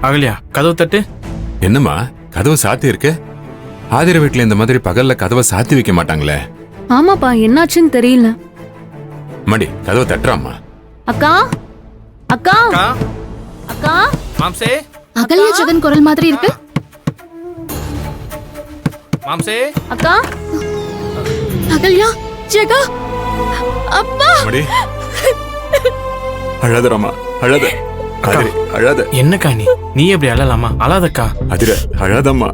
அகல்யா, கதவு தட்டு. என்னம்மா கதவு சாத்தி இருக்கு? ஆதிர வீட்டுல இந்த மாதிரி பகல்ல கதவை சாத்தி வைக்க மாட்டாங்களே. ஆமாப்பா, என்னாச்சுன்னு தெரியல. மடி கதவை தட்டுறாமா. அக்கா அக்கா அக்கா, அக்கா. மாம்சே. அகல்யா ஜெகன் குரல் மாதிரி இருக்கு. மாம்சே. அக்கா. அகல்யா ஜெகா. அப்பா. மடி அழாதராமா, அழாத. ஆதிரை, அழாத. என்னக்கா நீ எப்படி அழலாமா? அழாதக்கா. அதிர அழாதம்மா.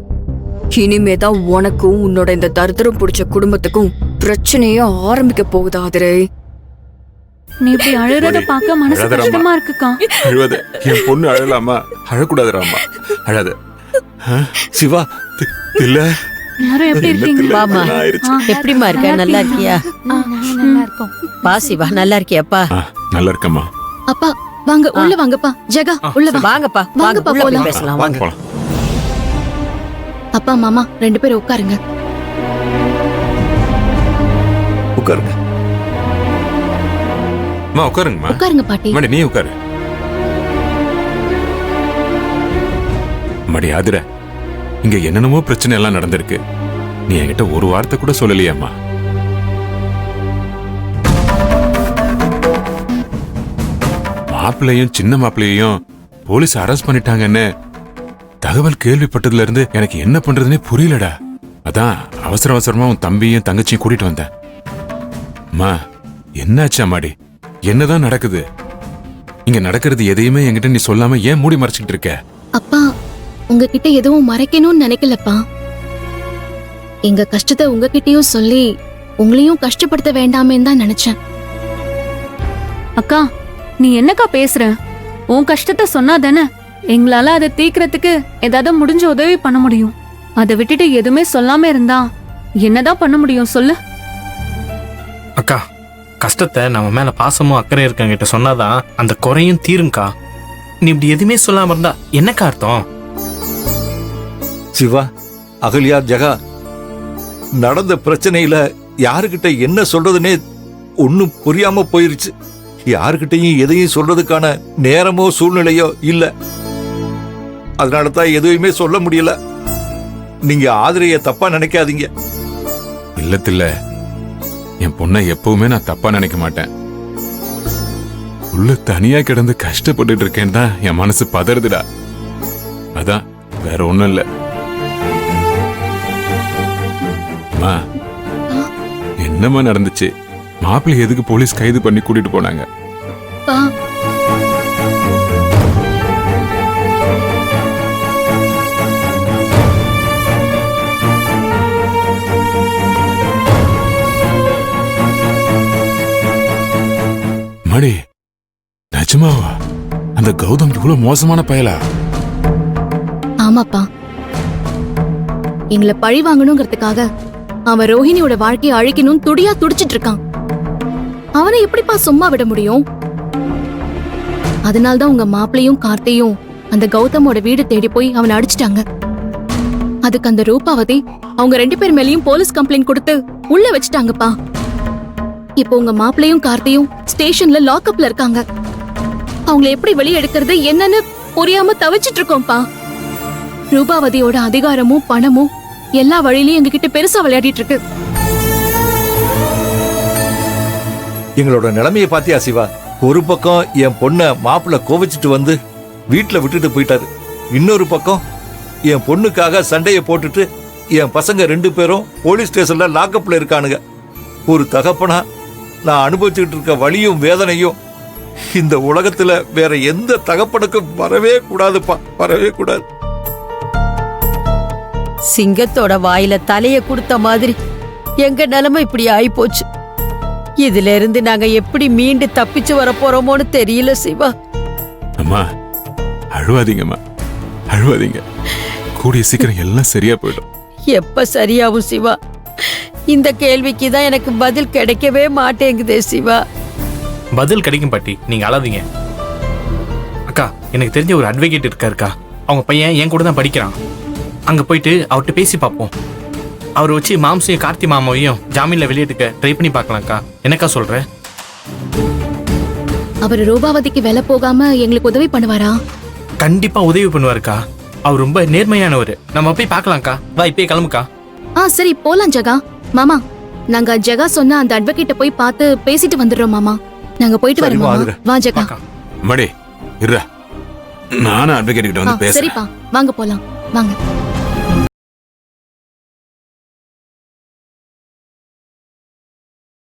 இனிமேதான் உனக்கும் உன்னோட இந்த தரித்திரம் பிடிச்ச குடும்பத்துக்கும் பிரச்சனையே ஆரம்பிக்க போகுது ஆதிரை. நீ இப்படி அழுறத பார்க்க மனசு அழாதராமா. கஷ்டமா இருக்குக்கா. அழுவாத. என் பொண்ணு அழலாமா? அழக்கூடாதுராமா. அழாத. சிவா, இல்ல எல்லாரும் எப்படி இருக்கீங்க? வாமா, எப்படிமா இருக்க? நல்லா இருக்கியா? நல்லா இருக்கோம். வா சிவா, நல்லா இருக்கியாப்பா? நல்லா இருக்கம்மா. அப்பா வாங்க, உள்ள வாங்கப்பா. ஜெகா உள்ள வா. வாங்கப்பா, வாங்கப்பா, உள்ள போய் போலாம். பேசலாம். வாங்க வாங்க. போலாம். அப்பா மாமா 2 பேரும் உட்காருங்க. உட்காருங்க. அம்மா உட்காருங்கம்மா. உட்காருங்க பாட்டி. மடி நீ உட்காரு. மடி ஆதிர, இங்க என்னென்னமோ பிரச்சனை எல்லாம் நடந்திருக்கு. நீ என்கிட்ட ஒரு வார்த்தை கூட சொல்லலையாம்மா? மாப்பிள்ளையும் சின்ன மாப்பிள்ளையும் போலீஸ் அரெஸ்ட் பண்ணிட்டாங்கன்னு தகவல் கேள்விப்பட்டதுல இருந்து எனக்கு என்ன பண்றதுன்னே புரியலடா. அதான் அவசர அவசரமா உன் தம்பியும் தங்கச்சியும் கூட்டிட்டு வந்தேன். அம்மா என்னாச்சு அம்மாடி? என்னதான் நடக்குது? இங்க நடக்கிறது எதையுமே என்கிட்ட நீ சொல்லாம ஏன் மூடி மறைச்சிட்டு இருக்க? அப்பா உங்ககிட்ட எதுவும் மறைக்கணும்னு நினைக்கலப்பா. எங்க கஷ்டத்தை உங்ககிட்டயும் சொல்லி உங்களையும் கஷ்டப்படுத்த வேண்டாமேன்னு தான் நினைச்சேன். அக்கா, நீ என்னக்கா பேசுற? உன் கஷ்டத்தை சொன்னாதானே எங்களால அதை தீர்க்கறதுக்கு ஏதாவது முடிஞ்ச உதவி பண்ண முடியும். அதை விட்டுட்டு எதுவுமே சொல்லாம இருந்தா என்னதான் பண்ண முடியும் சொல்லு? அக்கா, கஷ்டத்தை நம்ம மேல பாசமும் அக்கறை இருக்கங்கிட்ட சொன்னாதான் அந்த குறையும் தீருங்கக்கா. நீ இப்படி எதுவுமே சொல்லாம இருந்தா என்னக்கா அர்த்தம்? சிவா, அகல்யா, ஜெகா, நடந்த பிரச்சனையில யாருக்கிட்ட என்ன சொல்றதுன்னே ஒன்னும் புரியாம போயிருச்சு. யாருக்கிட்டையும் எதையும் சொல்றதுக்கான நேரமோ சூழ்நிலையோ இல்ல. அதனால தான் எதுவுமே சொல்ல முடியல. நீங்க ஆதிரைய தப்பா நினைக்காதீங்க. இல்லத்தில்ல, என் பொண்ணை எப்பவுமே நான் தப்பா நினைக்க மாட்டேன். உள்ள தனியா கிடந்து கஷ்டப்பட்டுட்டு இருக்கேன்னு தான் என் மனசு பதறுதுடா. அதான், வேற ஒண்ணும் இல்ல. அம்மா, என்னம்மா நடந்துச்சு? மாப்பிள்ளை எதுக்கு போலீஸ் கைது பண்ணி கூட்டிட்டு போனாங்க? பா மடி, நிஜமாவா? அந்த கௌதம் இவ்வளவு மோசமான பயலா? ஆமாப்பா, எங்களை பழி வாங்கணுங்கிறதுக்காக அவன் ரோஹிணியோட வாழ்க்கையை அழிக்கணும்னு துடியா துடிச்சிட்டு இருக்கான். அவனை எப்படிப்பா சும்மா விட முடியும்? அதனால்தான் உங்க மாப்பிளையும் கார்த்தியும் அந்த கௌதமோட வீடு தேடி போய் அவனை அடிச்சிட்டாங்க. அதுக்கு அந்த ரூபாவதி அவங்க 2 பேர் மேலயும் போலீஸ் கம்ப்ளைண்ட் கொடுத்து உள்ள வச்சுட்டாங்கப்பா. இப்போ உங்க மாப்பிளையும் கார்த்தியும் ஸ்டேஷன்ல லாக்அப்ல இருக்காங்க. அவங்களை எப்படி வெளியே எடுக்கிறது என்னன்னு புரியாம தவிச்சிட்டு இருக்கோம்ப்பா. ரூபாவதியோட அதிகாரமும் பணமும் எல்லா வழியிலயும் எங்ககிட்ட பெருசா விளையாடிட்டு இருக்கு. எங்களோட நிலைமையை பாத்தியா சிவா? ஒரு பக்கம் என் பொண்ண மாப்பிள்ள கோவிச்சிட்டு வந்து வீட்டுல விட்டுட்டு போயிட்டாரு. இன்னொரு பக்கம் என் பொண்ணுக்காக சண்டையை போட்டுட்டு என் பசங்க 2 பேரும் போலீஸ் ஸ்டேஷன்ல லாக்அப்ல இருக்கானுங்க. ஒரு தகப்பனா நான் அனுபவிச்சுட்டு இருக்க வலியும் வேதனையும் இந்த உலகத்துல வேற எந்த தகப்பனுக்கும் வரவே கூடாதுப்பா, வரவே கூடாது. சிங்கத்தோட வாயில தலைய கொடுத்த மாதிரி எங்க நிலைமை இப்படி ஆயிப்போச்சு. இதுல இருந்து நாங்க எப்படி மீண்டு தப்பிச்சு வர போறோமோன்னு தெரியல சிவா. அம்மா அழுவாதீங்கம்மா, அழுவாதீங்க. கூடிய சீக்கிரம் எல்லாம் சரியா போயிடும். எப்ப சரியாகும் சிவா? இந்த கேள்விக்கு தான் எனக்கு பதில் கிடைக்கவே மாட்டேங்குதே சிவா. பதில் கிடைக்கும் பாட்டி, நீங்க அழாதீங்க. அக்கா, எனக்கு தெரிஞ்ச ஒரு அட்வொகேட் இருக்காருக்கா. அவங்க பையன் என் கூட தான் படிக்கிறான். அங்க போயிட்டு அவர்கிட்ட பேசி பார்ப்போம். அவர் வச்சு மாம்சையும் கார்த்தி மாமாவையும் ஜாமீன்ல வெளியேட்டுக்க ட்ரை பண்ணி பார்க்கலாம்க்கா. என்னக்கா சொல்ற? அவர் ரூபாவதிக்கு வேலை போகாம எங்களுக்கு உதவி பண்ணுவாரா? கண்டிப்பா உதவி பண்ணுவாருக்கா. அவர் ரொம்ப நேர்மையானவர். நம்ம போய் பார்க்கலாம்க்கா. வா இப்பயே கிளம்புக்கா. சரி போலாம் ஜெகா. மாமா நாங்க ஜெகா சொன்ன அந்த அட்வொகேட்ட போய் பார்த்து பேசிட்டு வந்துடுறோம் மாமா. நாங்க போயிட்டு சரிம்மா, வரோம் மாமா. அதுல. வா ஜெகா. வாக்கா. மடி இருடா, நானும் அட்வொகேட் கிட்ட வந்து பேசுறேன். சரிப்பா வாங்க போலாம் வாங்க.